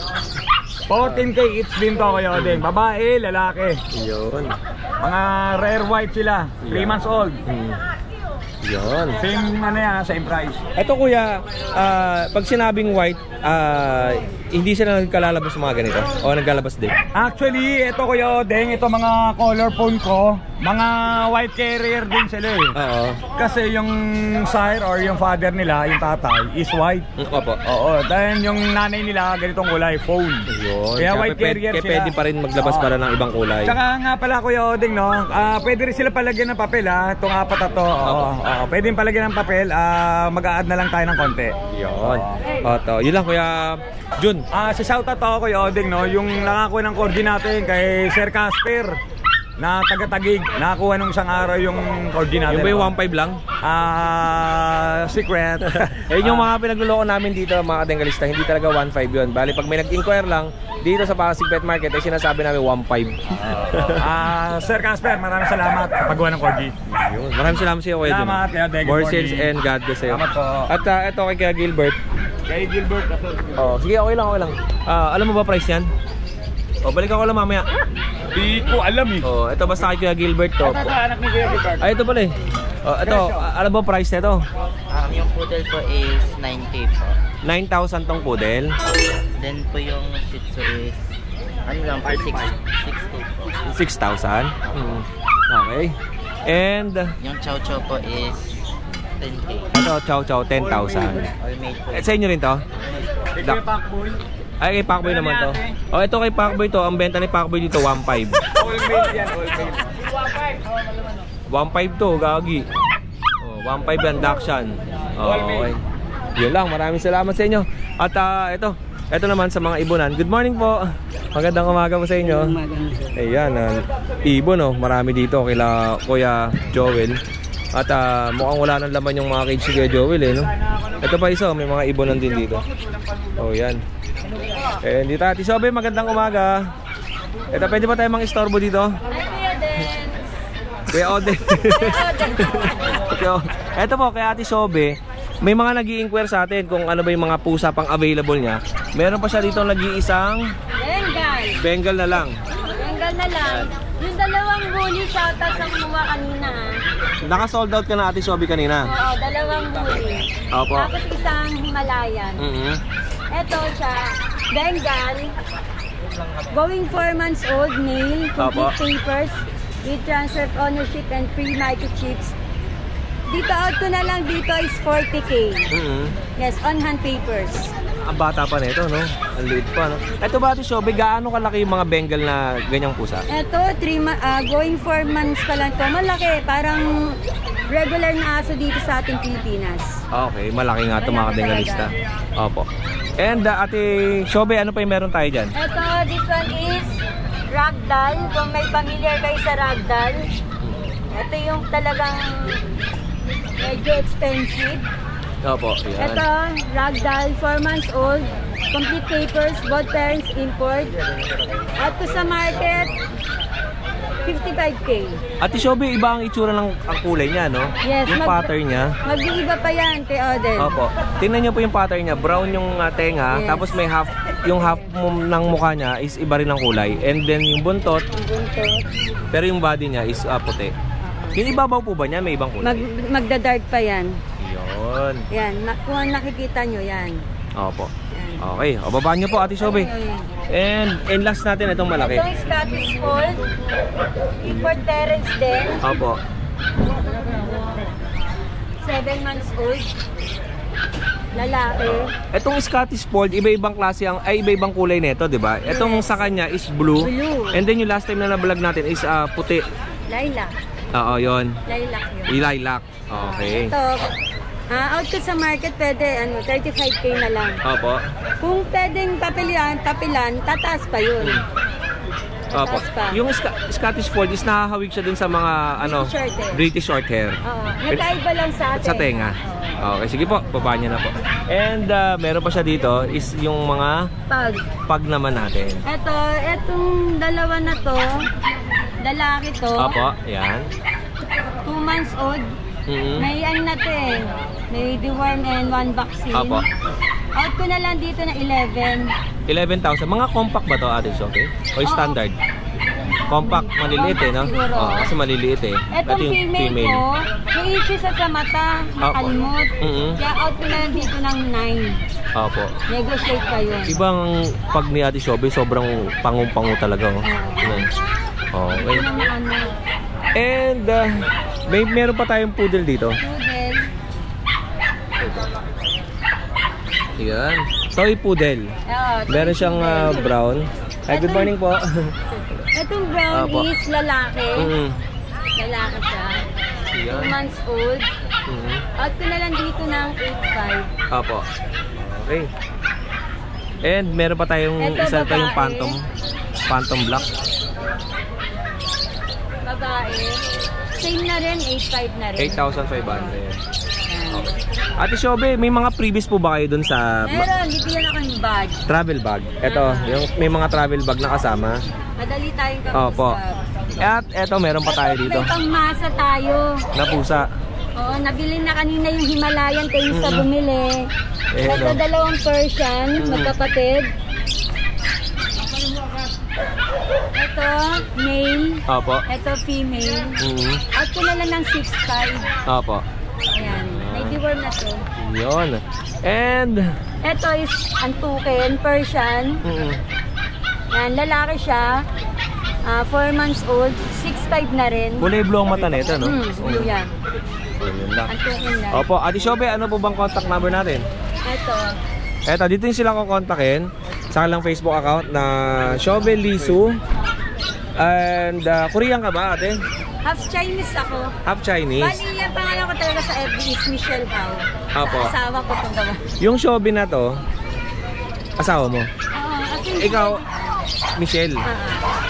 14K each din to, Kuya Odeng. Babae, lalaki. Yun. Mga rare white sila, 3 months old. Yun. Same yan, same price. Ito kuya, pag sinabing white, hindi sila nagkalalabas sa mga ganito? O naglalabas din? Actually, ito Kuya Odeng, ito mga color phone ko, mga white carrier din sila eh. Oo. Kasi yung sire or yung father nila, yung tatay, is white. Opo. Oo, dahil yung nanay nila ganitong kulay, phone. Yun. Kaya white carrier sila. Pwede pa rin maglabas para ng ibang kulay. Tsaka nga pala Kuya Odeng, no? Pwede rin sila palagyan ng papel ha, itong apat na to. Pwede rin palagyan ng papel, mag-a-add na lang tayo ng konti. Yun. Yun lang Kuya Jun. Sa shoutout ako Kuya Odeng, no? Yung nakakuha ng coordinate natin kay Sir Casper na taga-Tagig, nakakuha nung isang araw yung coordinate. Yung ba yung 1.5 lang? Secret. Yung mga pinagluloko namin dito mga Bengalista, hindi talaga 1.5 yun. Bali pag may nag-inquire lang dito sa Pasig Pet Market ay sinasabi namin 1.5. Sir Casper, maraming salamat sa paggawa ng corgi. Maraming salamat sa iyo Kuya Jun. Salamat Kuya Odeng. More sales and God bless sa iyo. Salamat po. At ito kay Kuya Gilbert. Kay Gilbert. Sige, okay lang, okay lang. Alam mo ba price yan? Balik ako lang mamaya. Di ko alam eh. Ito basta kay Kuya Gilbert to. Ito anak ni Kuya Gilbert. Ito pala eh. Ito, alam mo price nito? Yung poodle po is 9K po. 9,000 tong poodle. Then po yung Shih Tzu is ano lang po, 6K po. 6,000? Okay. And yung Chow Chow po is 10K. Ito, Chow Chow, 10,000. All made po. Sa inyo rin to? Ito yung Pacboy. Ay, kay Pacboy naman to. Ito kay Pacboy to. Ang benta ni Pacboy dito, 1.5. All made yan, all made. 1.5 to, gagi. 1.5 yan, Dakshan. Okay. Yun lang, maraming salamat sa inyo. At ito naman sa mga ibonan. Good morning po. Magandang umaga po sa inyo. Ayan, ibon oh, marami dito kila Kuya Joel. At mukhang wala nang laman yung mga cage si Kuya Joel eh, no? Ito pa isa, may mga ibonan din dito. Oh, yan. Dito Ate Sobe, magandang umaga. Ito, pwede ba tayo mang istorbo dito? Kuya Odeng. Ito po, kay Ate Sobe, may mga nag-i-inquire sa atin kung ano ba yung mga pusa pang available niya. Meron pa siya dito nag-iisang Bengal na lang. Bengal na lang. Yung dalawang bully, shoutout sa kumuha kanina ha. Naka-sold out ka na Ate Sobe kanina? Oo, dalawang bully. Opo. Tapos isang Himalayan. Ito siya, Bengal. Going 4 months old, male, complete papers, with transfer of ownership and free microchips. Dito out ko na lang dito is 40K. Yes, on-hand papers. Ang bata pa nito, no? Ang liit pa, no? Ito ba Ate Sobe, gaano kalaki yung mga Bengal na ganyang pusa? Ito, going 4 months pa lang to. Malaki, parang regular na aso dito sa ating Pilipinas. Okay, malaki nga ito mga Bengalista. Opo. And Ate Sobe, ano pa yung meron tayo dyan? Ito, this one is Ragdoll. Kung may familiar kayo sa Ragdoll, ito yung talagang medyo expensive. Opo, yan. Ito, Ragdoll, 4 months old, complete papers, both parents import. At sa market, 55K. Ate Shobe, iba ang itsura ng ang kulay niya, no? Yes, yung pattern niya. Mag-iiba pa yan, Te Odel. Opo. Tingnan niyo po yung pattern niya. Brown yung tenga, Yes. tapos may yung half ng mukha niya is iba rin ang kulay. And then yung buntot, pero yung body niya is puti. Yung ibabaw po ba niya? May ibang kulay? Magda-dark pa yan. Yun. Yan, kung nakikita nyo yan. Opo. Okay, o baba niyo po, Ate Shobe. And last natin itong malaki. Itong Scottish Fold. Import Terence din. Opo. 7 months old. Lalaki. Itong Scottish Fold, iba-ibang klase iba-ibang kulay nito, 'di ba? Itong sa kanya is blue. And then yung last time na na-vlog natin is puti. Lilac. Oo, 'yon. Lilac yun. Lilac. Okay. Ito, out ko sa market pwede 35K na lang. Opo. Kung pwedeng papilan, tataas pa yun. Opo. Yung Scottish Fold is nakahawig siya dun sa mga British short hair. Oo. Nagkaiba lang sa atin. Sa tenga. Okay, sige po, baba niya na po. And meron pa siya dito is yung mga pag naman natin. Etong dalawa na to, lalaki to. Opo, yan. 2 months old. May natin. May deworm and 1 vaccine. Opo. Out ko na lang dito na 11. 11,000. Mga compact ba to, Ate Shobe? O standard? Compact, maliliit no? Oo, kasi maliliit Etong female ko, may issues sa mata, almot. Kaya out ko na lang dito ng 9. Opo. Negotiate pa yun. Ibang pag ni Ate Shobe, sobrang pangung-pangu talaga. Okay. And meron pa tayong poodle dito. Poodle. Yan. Toy poodle. Meron siyang brown. Ay, good morning po. Itong brown is lalaki. Lalaki siya. 2 months old. Out ko na lang dito ng 8.5. Opo. Okay. And meron pa tayong isa pa yung phantom black. Babae. Same na rin, 8.5 na rin. 8,500. Ate Shobe, may mga previous po ba kayo dun sa... Meron, bibigyan ako ng bag. Travel bag. Ito, yung may mga travel bag na kasama. Madali tayong kausap. Opo. At eto, meron pa tayo dito. May pangmasa tayo. Na pusa. Oo, nabili na kanina yung Himalayan, kayo sa bumili. Ito, dalawang Persian, magkapatid. Ito, male. Opo. Ito, female. At ko na lang ng 6.5. Opo. Ayan, may deworm na to. Yun. And ito is antukin, Persian. Ayan, lalaki siya. 4 months old, 6.5 na rin. Kulay blue ang mata nito, no? Blue yan. Antukin lang. Opo, Ate Shobe, ano po bang contact number natin? Eto, dito yung sila kukontakin. Sa kanilang Facebook account na Shobe Lisu. And Korean ka ba, ate? Half Chinese ako. Half Chinese? Bali, yung pangalan ko talaga sa FB is Michelle Hao. Opo. Asawa ko itong gawa. Yung Shobe na to, asawa mo? Ikaw, Michelle.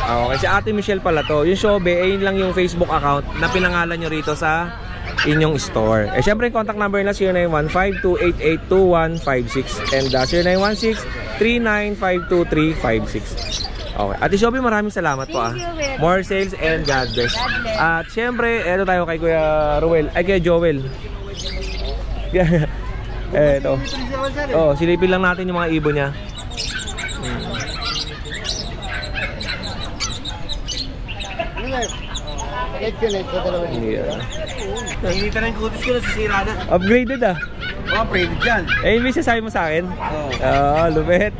Okay, si Ate Michelle pala to. Yung Shobe, yun lang yung Facebook account na pinangalan nyo rito sa inyong store. Syempre yung contact number na 0915-288-2156 and 0916-3952-356. Okay. Ate Shobe, maraming salamat po. More sales and God bless. At syempre, eto tayo kay Kuya Ruel. Ay, kay Joel. Eto. Oh, silipin lang natin yung mga ibon niya. Nainita na yung kutis ko, nasisira na. Upgraded ah. Upgraded yan. Eh, may sasabi mo sa akin? Oo, lupit.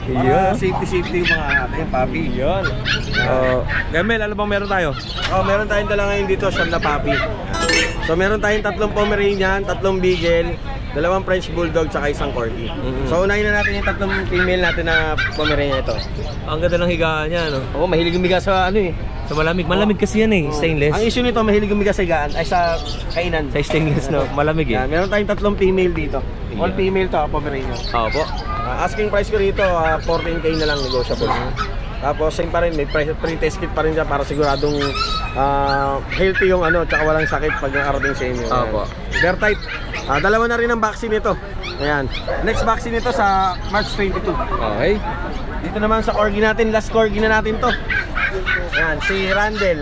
Yun. Safety yung mga papi. Yun. Gamel, ano bang meron tayo? Meron tayong dala ngayon dito, siyam na papi. So meron tayong 3 Pomeranian, 3 Beagle, 2 French Bulldog, tsaka 1 Corgi. So unahin na natin yung 3 female natin na Pomeranian ito. Ang ganda ng higaan niya, no? Oo, mahilig umiga sa sa malamig. Malamig kasi yan stainless. Ang issue nito, mahilig umiga sa higaan, ay sa kainan. Sa stainless, no? Malamig eh. Meron tayong 3 female dito. All female to, Pomeranian. Opo. Asking price ko rito, 14K na lang negotiable. Tapos same pa rin, may pre-test kit pa rin siya para siguradong healthy yung tsaka walang sakit pag nakarating sa inyo. Opo. Bear type. Dalawa na rin ang vaccine nito. Ayan. Next vaccine nito sa March 22. Okay. Dito naman sa Corgi natin, last Corgi na natin to. Yan, si Randall.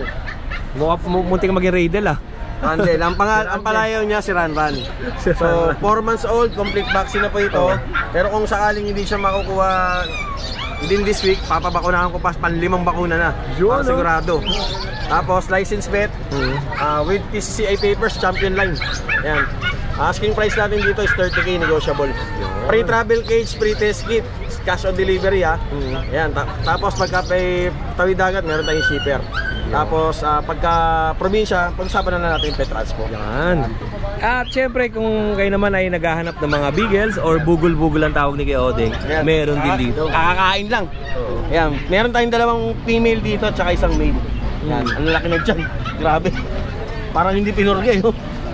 Muntik maging Raidel ah. Randall. Ang palayaw niya si Ranran. So, 4 months old, complete vaccine na po ito. Pero kung sakaling hindi siya makukuha within this week, papabakunahan ko pa 5 bakuna na. Para sigurado. Tapos, license vet, with PCCI papers, champion line. Yan. Asking price natin dito is 30K, negotiable. Free travel cage, free test kit, cash on delivery ha. Yan. Tapos, pagka may tawid dagat, meron tayong shipper. Tapos pagka probinsya, pag-usapan na natin yung pet transpo. Yan. At syempre kung kayo naman ay naghahanap ng mga beagles or bugul-bugul ang tawag ni Kuya Odeng, meron din dito. Kakakain lang. Yan. Meron tayong 2 female dito at saka 1 male. Yan. Ang lalaki na dyan. Grabe. Parang hindi pinurgay.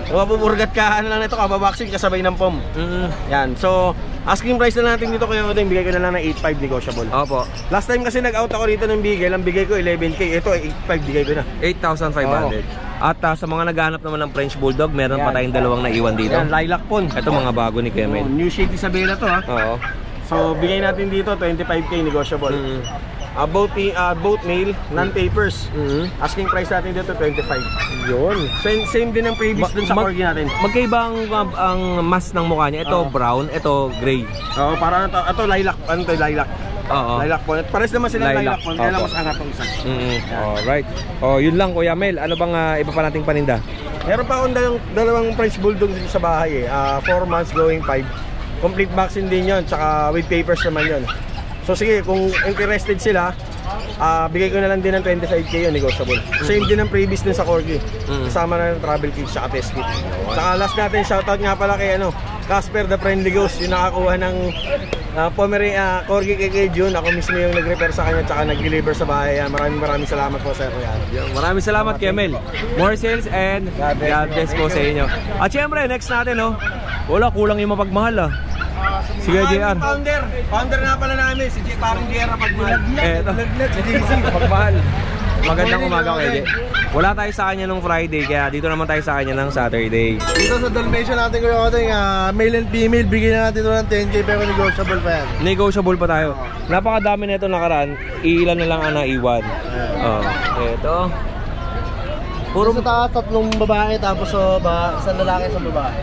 Mapupurgat ka lang na ito, kababaksin kasabay ng pom. Yan. So, asking price na natin dito Kuya Odeng, bigay ko na lang ng 8.5 negotiable. Opo. Last time kasi nag-out ako rito ng bigay, ang bigay ko 11K. Ito 8.5 bigay ko na. 8,500. At sa mga naghahanap naman ng French Bulldog, meron pa tayong 2 na iwan dito. Yan, lilac pon. Ito mga bago ni Kuya Mel. New Shade Isabela to ha. Oo. So, bigay natin dito 25K negotiable. Both male, non-papers. Asking price natin dito 25. Yun. Same din ang previous dun sa corgi natin. Magkaiba ang mask ng mukha niya. Ito brown, ito gray. Oo, para ito lilac. Ano to, lilac? Oo. Lilac po. Pares naman sila lilac po. Kaya lang mas angat ang isa. Alright. Oh, yun lang Kuya Mel. Ano bang iba pa nating paninda? Meron pa akong dalawang French Bulldog dito sa bahay eh. 4 months going 5. Complete vaccine din yun. Tsaka with papers naman yun. So sige, kung interested sila, bigay ko na lang din ng 25K yun, negotiable. Same din ang previous din sa corgi. Kasama na ng travel kit tsaka test kit. Tsaka last natin, shoutout nga pala kay Casper the Friendly Ghost, yung nakakuha ng corgi kay June. Ako mismo yung nag-repair sa kanya tsaka nag-deliver sa bahay. Maraming salamat po sir. Maraming salamat Kuya Mel. More sales and God bless po sa inyo. At syempre, next natin wala, kulang yung mapagmahal sige JR. Founder nga pala namin, si parang JR Pagmahal. Pagmahal. Magandang umaga kay Wala tayo sa kanya nung Friday, kaya dito naman tayo sa kanya ng Saturday. Dito sa Dalmatian natin Kuya Odeng, male and female, bigyan na natin ng 10K pero negotiable pa yan. Negotiable pa tayo. Napakadami na ito nakaraan, ilan na lang ang naiwan. Ito. Puro sa taas, 3 babae, tapos isang lalaki, isang babae.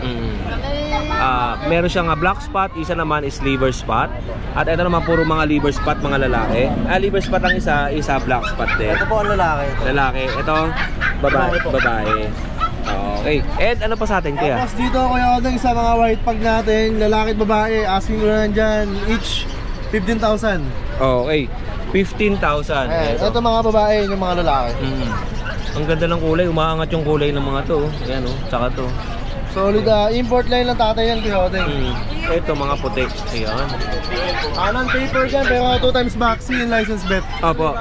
Meron siyang black spot, isa naman is liver spot. At ito naman puro mga liver spot, mga lalaki. Liver spot ang isa black spot din. Ito po ang lalaki. Lalaki. Ito, babae. Okay. And ano pa sa atin kaya? Tapos dito Kuya Odeng sa mga white pag natin, lalaki at babae, asking ko na dyan, each 15,000. Okay. 15,000. Ito mga babae, yung mga lalaki. Ang ganda ng kulay, umaangat yung kulay ng mga to. Ayan tsaka to. Solid, import line lang tatay yan Kuya Odeng. Ito mga puti. Ayan. Non-paper dyan, pero 2 times vaccine, license vet. Opo.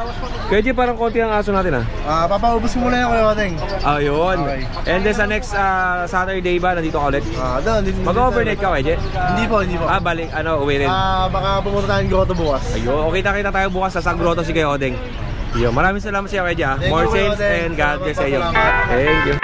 Kaya G, parang konti ang aso natin papaubos mo muna yan Kuya Odeng. Ayun. Okay. And then sa next Saturday ba, nandito ka ulit? Mag-overnight ka G? Hindi po. Balik, uwi rin? Baka pumunta tayong grotto bukas. Ayun, kita tayo bukas sa grotto si Kuya Odeng. Maraming salamat sa iyo Kuya G. More sales and God bless sa iyo. Thank you.